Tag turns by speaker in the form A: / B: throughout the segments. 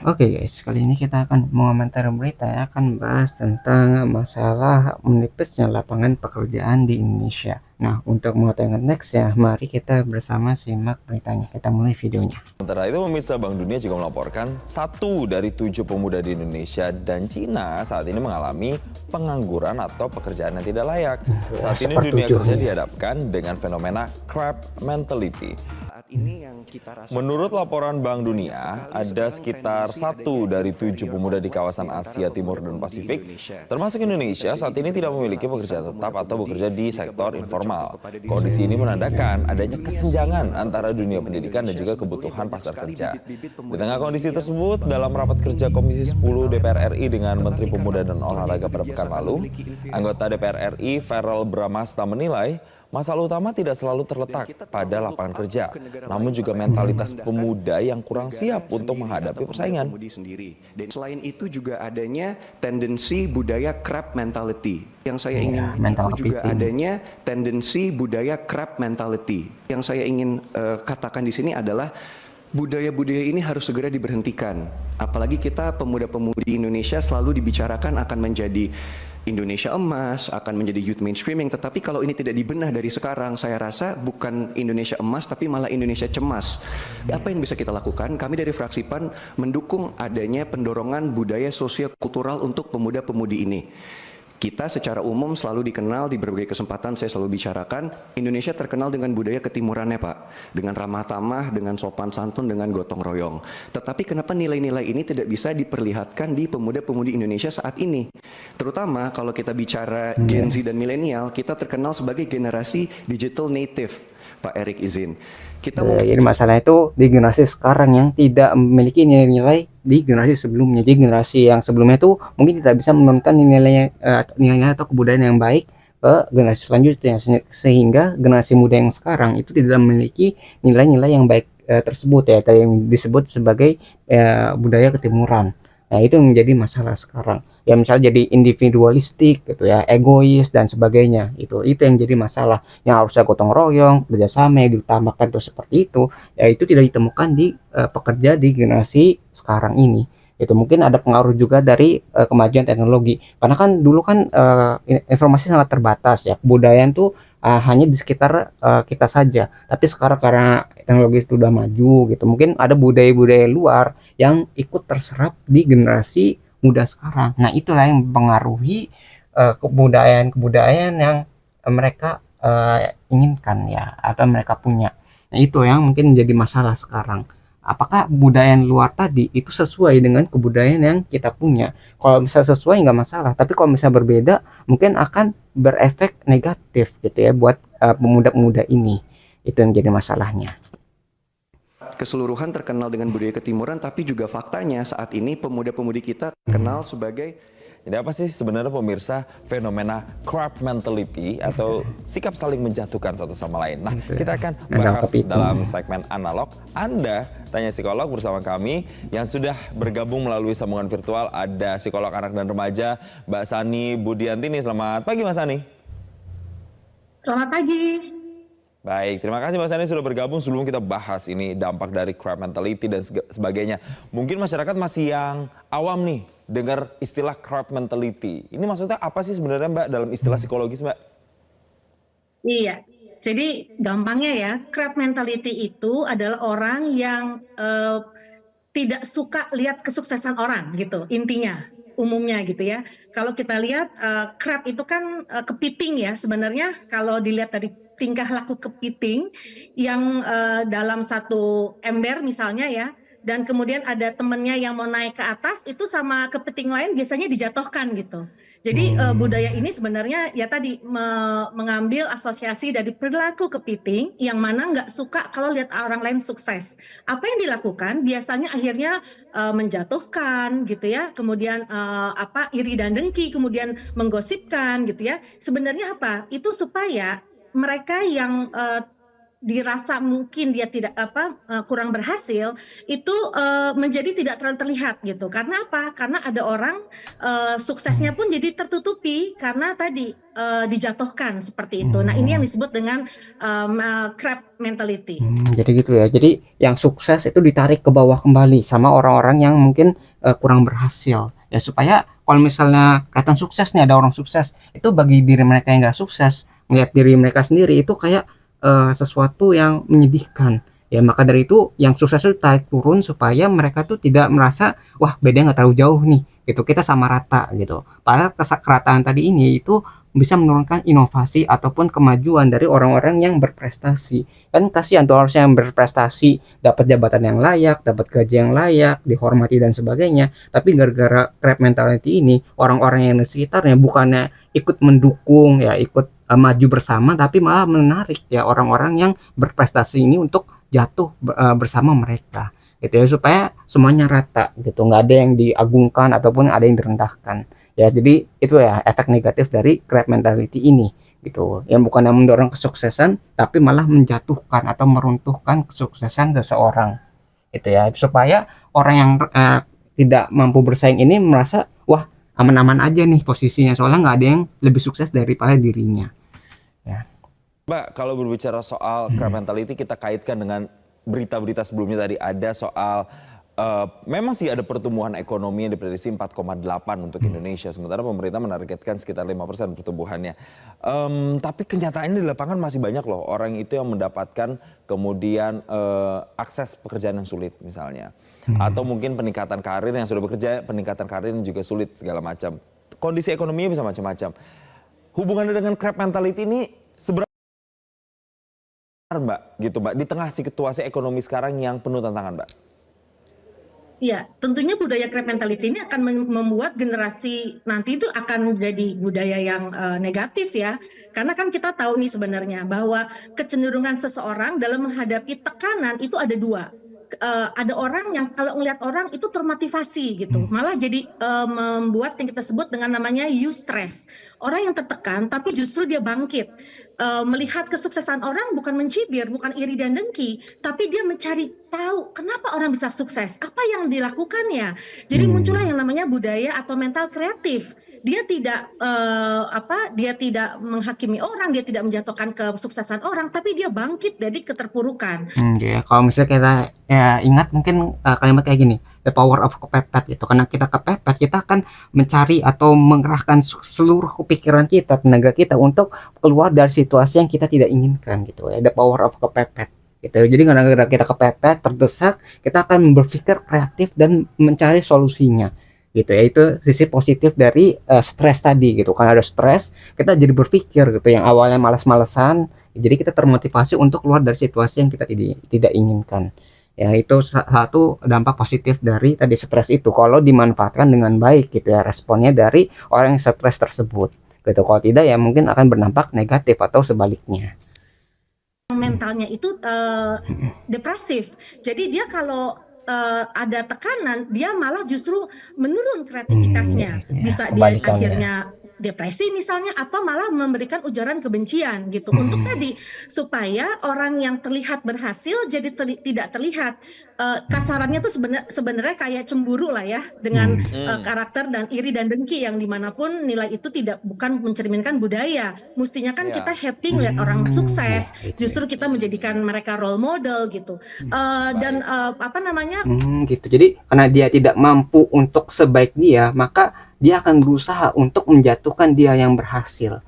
A: Oke guys, kali ini kita akan mengomentari berita ya, akan bahas tentang masalah menipisnya lapangan pekerjaan di Indonesia. Nah, untuk mengetahui next ya, mari kita bersama simak beritanya. Kita mulai videonya.
B: Sementara itu, pemirsa, Bank Dunia juga melaporkan 1 dari 7 pemuda di Indonesia dan Cina saat ini mengalami pengangguran atau pekerjaan yang tidak layak. Saat ini dunia kerja dihadapkan dengan fenomena crab mentality. Menurut laporan Bank Dunia, ada sekitar 1 dari 7 pemuda di kawasan Asia Timur dan Pasifik, termasuk Indonesia, saat ini tidak memiliki pekerjaan tetap atau bekerja di sektor informal. Kondisi ini menandakan adanya kesenjangan antara dunia pendidikan dan juga kebutuhan pasar kerja. Di tengah kondisi tersebut, dalam rapat kerja Komisi 10 DPR RI dengan Menteri Pemuda dan Olahraga pada pekan lalu, anggota DPR RI Verrel Bramasta menilai masalah utama tidak selalu terletak pada lapangan kerja, namun juga mentalitas pemuda yang kurang siap untuk menghadapi persaingan.
C: Dan selain itu juga adanya tendensi budaya crab mentality. Yang saya ingin itu juga adanya tendensi budaya crab mentality. Yang saya ingin katakan di sini adalah budaya-budaya ini harus segera diberhentikan. Apalagi kita pemuda-pemudi Indonesia selalu dibicarakan akan menjadi Indonesia emas, akan menjadi youth mainstreaming. Tetapi kalau ini tidak dibenah dari sekarang, saya rasa bukan Indonesia emas, tapi malah Indonesia cemas. Apa yang bisa kita lakukan? Kami dari fraksi PAN mendukung adanya pendorongan budaya sosio-kultural untuk pemuda-pemudi ini. Kita secara umum selalu dikenal di berbagai kesempatan saya selalu bicarakan, Indonesia terkenal dengan budaya ketimurannya Pak. Dengan ramah tamah, dengan sopan santun, dengan gotong royong. Tetapi kenapa nilai-nilai ini tidak bisa diperlihatkan di pemuda-pemudi Indonesia saat ini? Terutama kalau kita bicara Gen Z dan milenial, kita terkenal sebagai generasi digital native, Pak Erik izin.
A: Jadi masalah itu di generasi sekarang yang tidak memiliki nilai-nilai di generasi sebelumnya. Jadi generasi yang sebelumnya itu mungkin tidak bisa menurunkan nilai-nilai atau kebudayaan yang baik ke generasi selanjutnya, sehingga generasi muda yang sekarang itu tidak memiliki nilai-nilai yang baik tersebut ya, tadi yang disebut sebagai budaya ketimuran. Nah, itu yang menjadi masalah sekarang. Ya misalnya jadi individualistik gitu ya, egois dan sebagainya. Itu yang jadi masalah. Yang harusnya gotong royong, kerjasama yang diutamakan tuh seperti itu, ya itu tidak ditemukan di pekerja di generasi sekarang ini. Itu mungkin ada pengaruh juga dari kemajuan teknologi. Karena kan dulu kan informasi sangat terbatas ya. Kebudayaan tuh hanya di sekitar kita saja. Tapi sekarang karena teknologi itu sudah maju gitu, mungkin ada budaya-budaya luar yang ikut terserap di generasi muda sekarang. Nah, itulah yang mempengaruhi kebudayaan-kebudayaan yang mereka inginkan ya, atau mereka punya. Nah, itu yang mungkin menjadi masalah sekarang. Apakah budaya luar tadi itu sesuai dengan kebudayaan yang kita punya? Kalau misalnya sesuai nggak masalah, tapi kalau misalnya berbeda, mungkin akan berefek negatif gitu ya buat pemuda-pemuda ini. Itu yang jadi masalahnya.
C: Keseluruhan terkenal dengan budaya ketimuran, tapi juga faktanya saat ini pemuda-pemudi kita terkenal sebagai.
B: Jadi apa sih sebenarnya, pemirsa, fenomena crab mentality atau sikap saling menjatuhkan satu sama lain? Nah, kita akan bahas dalam segmen analog. Anda tanya psikolog bersama kami yang sudah bergabung melalui sambungan virtual. Ada psikolog anak dan remaja, Mbak Sani Budiantini. Selamat pagi, Mbak Sani.
D: Selamat pagi.
B: Baik, terima kasih Mbak Sani sudah bergabung. Sebelum kita bahas ini dampak dari crab mentality dan sebagainya, mungkin masyarakat masih yang awam nih dengar istilah crab mentality. Ini maksudnya apa sih sebenarnya Mbak dalam istilah psikologis, Mbak?
D: Iya, jadi gampangnya ya, crab mentality itu adalah orang yang tidak suka lihat kesuksesan orang gitu, intinya, umumnya gitu ya. Kalau kita lihat crab itu kan kepiting ya, sebenarnya kalau dilihat dari tingkah laku kepiting yang dalam satu ember misalnya ya, dan kemudian ada temennya yang mau naik ke atas, itu sama kepiting lain biasanya dijatuhkan gitu. Jadi budaya ini sebenarnya ya tadi mengambil asosiasi dari perilaku kepiting yang mana nggak suka kalau lihat orang lain sukses. Apa yang dilakukan biasanya akhirnya menjatuhkan gitu ya, kemudian iri dan dengki, kemudian menggosipkan gitu ya. Sebenarnya apa? Itu supaya mereka yang dirasa mungkin dia tidak kurang berhasil itu menjadi tidak terlalu terlihat gitu. Karena apa? Karena ada orang suksesnya pun jadi tertutupi karena tadi dijatuhkan seperti itu. Nah, ini yang disebut dengan crab mentality.
A: Jadi gitu ya. Jadi yang sukses itu ditarik ke bawah kembali sama orang-orang yang mungkin kurang berhasil. Ya supaya kalau misalnya kelihatan sukses nih, ada orang sukses, itu bagi diri mereka yang nggak sukses, melihat diri mereka sendiri itu kayak sesuatu yang menyedihkan. Ya maka dari itu yang sukses itu tarik turun supaya mereka tuh tidak merasa wah beda nggak terlalu jauh nih gitu, kita sama rata gitu. Padahal kerataan tadi ini itu bisa menurunkan inovasi ataupun kemajuan dari orang-orang yang berprestasi. Kan kasihan tuh harusnya yang berprestasi dapat jabatan yang layak, dapat gaji yang layak, dihormati dan sebagainya, tapi gara-gara crab mentality ini orang-orang yang di sekitarnya bukannya ikut mendukung ya, ikut maju bersama, tapi malah menarik ya orang-orang yang berprestasi ini untuk jatuh bersama mereka gitu ya, supaya semuanya rata gitu, nggak ada yang diagungkan ataupun ada yang direndahkan ya. Jadi itu ya efek negatif dari crab mentality ini gitu, yang bukan yang mendorong kesuksesan tapi malah menjatuhkan atau meruntuhkan kesuksesan seseorang gitu ya, supaya orang yang tidak mampu bersaing ini merasa wah aman-aman aja nih posisinya, soalnya nggak ada yang lebih sukses daripada dirinya ya.
B: Mbak, kalau berbicara soal crab mentality, kita kaitkan dengan berita-berita sebelumnya tadi, ada soal memang sih ada pertumbuhan ekonomi yang diprediksi 4,8 untuk Indonesia, sementara pemerintah menargetkan sekitar 5% pertumbuhannya. Tapi kenyataannya di lapangan masih banyak loh orang itu yang mendapatkan kemudian akses pekerjaan yang sulit misalnya. Atau mungkin peningkatan karir, yang sudah bekerja, peningkatan karir juga sulit segala macam. Kondisi ekonominya bisa macam-macam. Hubungannya dengan crab mentality ini seberapa Mbak, gitu Mbak, di tengah situasi ekonomi sekarang yang penuh tantangan, Mbak?
D: Ya, tentunya budaya crab mentality ini akan membuat generasi nanti itu akan menjadi budaya yang negatif ya. Karena kan kita tahu nih sebenarnya bahwa kecenderungan seseorang dalam menghadapi tekanan itu ada dua. Ada orang yang kalau ngelihat orang itu termotivasi gitu, malah jadi membuat yang kita sebut dengan namanya eustress. Orang yang tertekan tapi justru dia bangkit, melihat kesuksesan orang bukan mencibir, bukan iri dan dengki, tapi dia mencari tahu kenapa orang bisa sukses, apa yang dilakukannya. Jadi muncullah yang namanya budaya atau mental kreatif. Dia tidak dia tidak menghakimi orang, dia tidak menjatuhkan kesuksesan orang, tapi dia bangkit dari keterpurukan.
A: Ya kalau misalnya kita ya ingat mungkin kalimat kayak gini, the power of kepepet gitu. Karena kita kepepet, kita akan mencari atau mengerahkan seluruh pikiran kita, tenaga kita untuk keluar dari situasi yang kita tidak inginkan gitu ya. The power of kepepet gitu. Jadi karena kita kepepet, terdesak, kita akan berpikir kreatif dan mencari solusinya gitu ya. Itu sisi positif dari stres tadi gitu. Karena ada stres, kita jadi berpikir gitu, yang awalnya malas-malesan jadi kita termotivasi untuk keluar dari situasi yang kita tidak inginkan ya. Itu satu dampak positif dari tadi stres itu, kalau dimanfaatkan dengan baik gitu ya, responnya dari orang yang stres tersebut gitu. Kalau tidak ya mungkin akan berdampak negatif atau sebaliknya.
D: Mentalnya itu depresif, jadi dia kalau ada tekanan dia malah justru menurun kreativitasnya, bisa dia akhirnya depresi misalnya, atau malah memberikan ujaran kebencian gitu, untuk tadi supaya orang yang terlihat berhasil jadi tidak terlihat. Kasarannya tuh sebenarnya kayak cemburu lah ya, dengan karakter dan iri dan dengki, yang dimanapun nilai itu bukan mencerminkan budaya. Mestinya kan kita happy ngeliat orang sukses, justru kita menjadikan mereka role model gitu. Dan
A: gitu. Jadi karena dia tidak mampu untuk sebaik dia, maka dia akan berusaha untuk menjatuhkan dia yang berhasil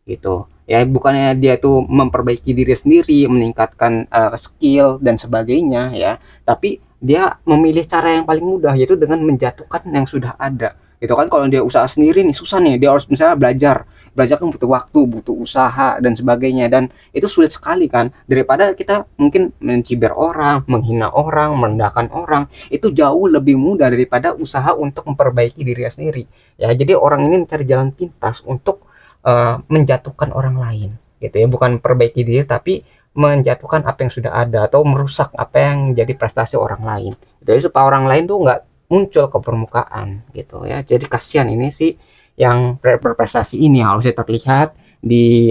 A: gitu ya. Bukannya dia tuh memperbaiki diri sendiri, meningkatkan skill dan sebagainya ya, tapi dia memilih cara yang paling mudah, yaitu dengan menjatuhkan yang sudah ada gitu kan. Kalau dia usaha sendiri nih susah nih, dia harus misalnya belajar kan butuh waktu, butuh usaha dan sebagainya, dan itu sulit sekali kan. Daripada kita mungkin mencibir orang, menghina orang, merendahkan orang, itu jauh lebih mudah daripada usaha untuk memperbaiki dirinya sendiri ya. Jadi orang ini mencari jalan pintas untuk menjatuhkan orang lain gitu ya, bukan perbaiki diri tapi menjatuhkan apa yang sudah ada atau merusak apa yang jadi prestasi orang lain. Jadi supaya orang lain tuh nggak muncul ke permukaan gitu ya. Jadi kasihan ini sih yang berprestasi ini harusnya terlihat di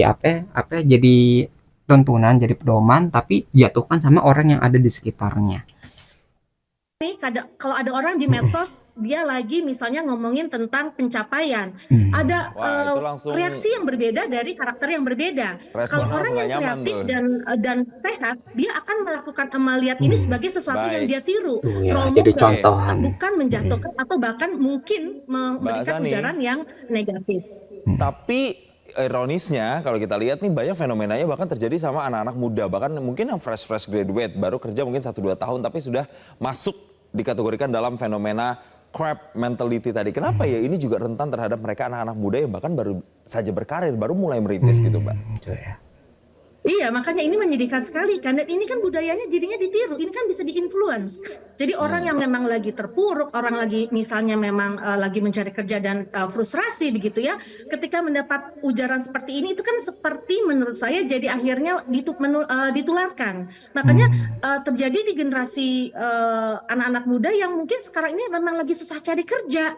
A: jadi tuntunan, jadi pedoman, tapi dijatuhkan sama orang yang ada di sekitarnya.
D: Nih, kalau ada orang di medsos dia lagi misalnya ngomongin tentang pencapaian, ada reaksi yang berbeda dari karakter yang berbeda. Kalau orang yang kreatif dan sehat, dia akan melihat ini sebagai sesuatu yang dia tiru,
A: jadi contohan,
D: bukan menjatuhkan atau bahkan mungkin memberikan ujaran yang negatif.
B: Tapi ironisnya kalau kita lihat nih banyak fenomenanya bahkan terjadi sama anak-anak muda, bahkan mungkin yang fresh graduate baru kerja mungkin 1-2 tahun tapi sudah masuk dikategorikan dalam fenomena crab mentality tadi. Kenapa ya ini juga rentan terhadap mereka anak-anak muda yang bahkan baru saja berkarir, baru mulai merintis gitu, Mbak.
D: Iya, makanya ini menyedihkan sekali kan, dan ini kan budayanya jadinya ditiru, ini kan bisa diinfluence. Jadi orang yang memang lagi terpuruk, orang lagi misalnya memang lagi mencari kerja dan frustrasi begitu ya, ketika mendapat ujaran seperti ini itu kan seperti menurut saya jadi akhirnya ditularkan. Makanya terjadi di generasi anak-anak muda yang mungkin sekarang ini memang lagi susah cari kerja.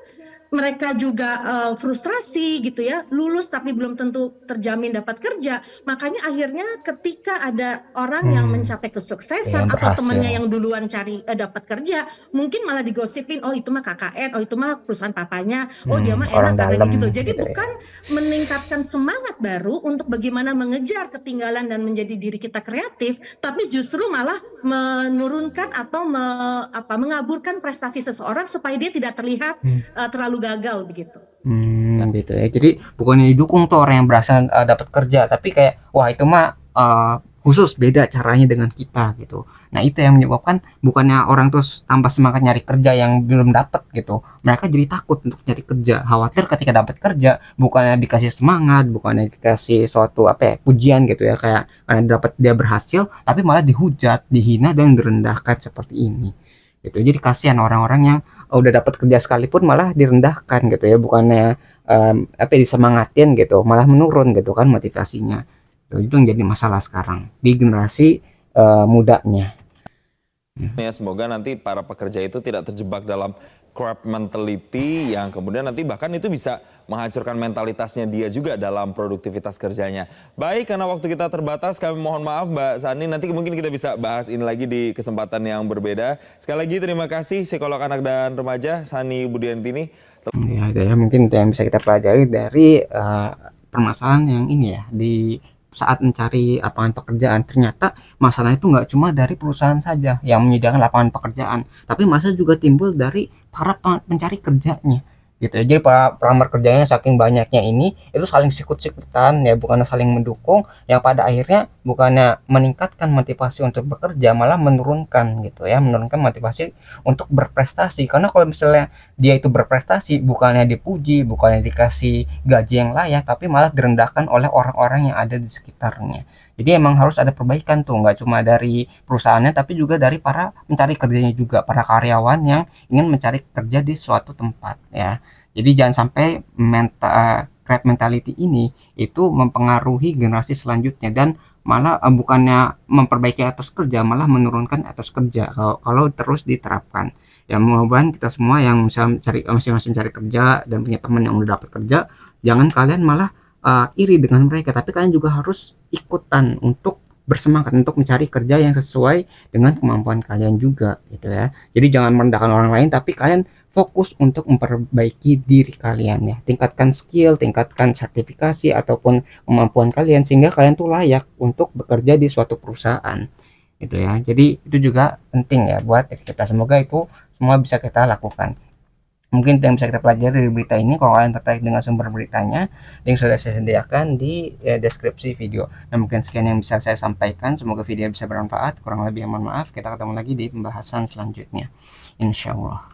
D: Mereka juga frustrasi gitu ya, lulus tapi belum tentu terjamin dapat kerja. Makanya akhirnya ketika ada orang yang mencapai kesuksesan atau temannya yang duluan dapat kerja, mungkin malah digosipin, oh itu mah KKN, oh itu mah perusahaan papanya, oh dia mah enak karena gitu. Jadi bukan meningkatkan semangat baru untuk bagaimana mengejar ketinggalan dan menjadi diri kita kreatif, tapi justru malah menurunkan atau mengaburkan prestasi seseorang supaya dia tidak terlihat terlalu gagal begitu.
A: Gitu ya. Jadi bukannya didukung tuh orang yang berhasil dapat kerja, tapi kayak wah itu mah khusus beda caranya dengan kita gitu. Nah itu yang menyebabkan bukannya orang terus tambah semangat nyari kerja yang belum dapat gitu, mereka jadi takut untuk nyari kerja, khawatir ketika dapat kerja bukannya dikasih semangat, bukannya dikasih suatu pujian gitu ya, kayak dapat dia berhasil, tapi malah dihujat, dihina dan direndahkan seperti ini gitu. Jadi kasihan orang-orang yang udah dapat kerja sekalipun malah direndahkan gitu ya, bukannya disemangatin gitu, malah menurun gitu kan motivasinya. Itu yang jadi masalah sekarang di generasi mudanya.
B: Ya, semoga nanti para pekerja itu tidak terjebak dalam crab mentality yang kemudian nanti bahkan itu bisa menghancurkan mentalitasnya dia juga dalam produktivitas kerjanya. Baik, karena waktu kita terbatas, kami mohon maaf Mbak Sani, nanti mungkin kita bisa bahas ini lagi di kesempatan yang berbeda. Sekali lagi terima kasih psikolog anak dan remaja Sani Budiantini.
A: Ya, mungkin yang bisa kita pelajari dari permasalahan yang ini ya, di saat mencari lapangan pekerjaan, ternyata masalah itu nggak cuma dari perusahaan saja yang menyediakan lapangan pekerjaan, tapi masalah juga timbul dari para pencari kerjanya gitu ya. Jadi para pelamar kerjanya saking banyaknya ini itu saling sikut-sikutan ya, bukannya saling mendukung, yang pada akhirnya bukannya meningkatkan motivasi untuk bekerja, malah menurunkan gitu ya, menurunkan motivasi untuk berprestasi. Karena kalau misalnya dia itu berprestasi, bukannya dipuji, bukannya dikasih gaji yang layak, tapi malah direndahkan oleh orang-orang yang ada di sekitarnya. Jadi emang harus ada perbaikan tuh, nggak cuma dari perusahaannya, tapi juga dari para pencari kerjanya juga, para karyawan yang ingin mencari kerja di suatu tempat ya. Jadi jangan sampai crab mentality ini itu mempengaruhi generasi selanjutnya, dan malah bukannya memperbaiki etos kerja, malah menurunkan etos kerja kalau terus diterapkan. Ya mudah-mudahan kita semua yang masing-masing cari kerja dan punya teman yang udah dapat kerja, jangan kalian malah iri dengan mereka, tapi kalian juga harus ikutan untuk bersemangat untuk mencari kerja yang sesuai dengan kemampuan kalian juga gitu ya. Jadi jangan merendahkan orang lain, tapi kalian fokus untuk memperbaiki diri kalian ya. Tingkatkan skill, tingkatkan sertifikasi ataupun kemampuan kalian sehingga kalian tuh layak untuk bekerja di suatu perusahaan gitu ya. Jadi itu juga penting ya buat kita. Semoga itu semua bisa kita lakukan. Mungkin yang bisa kita pelajari dari berita ini. Kalau kalian tertarik dengan sumber beritanya, link sudah saya sediakan di deskripsi video. Nah mungkin sekian yang bisa saya sampaikan, semoga video bisa bermanfaat. Kurang lebih mohon maaf. Kita ketemu lagi di pembahasan selanjutnya, insya Allah.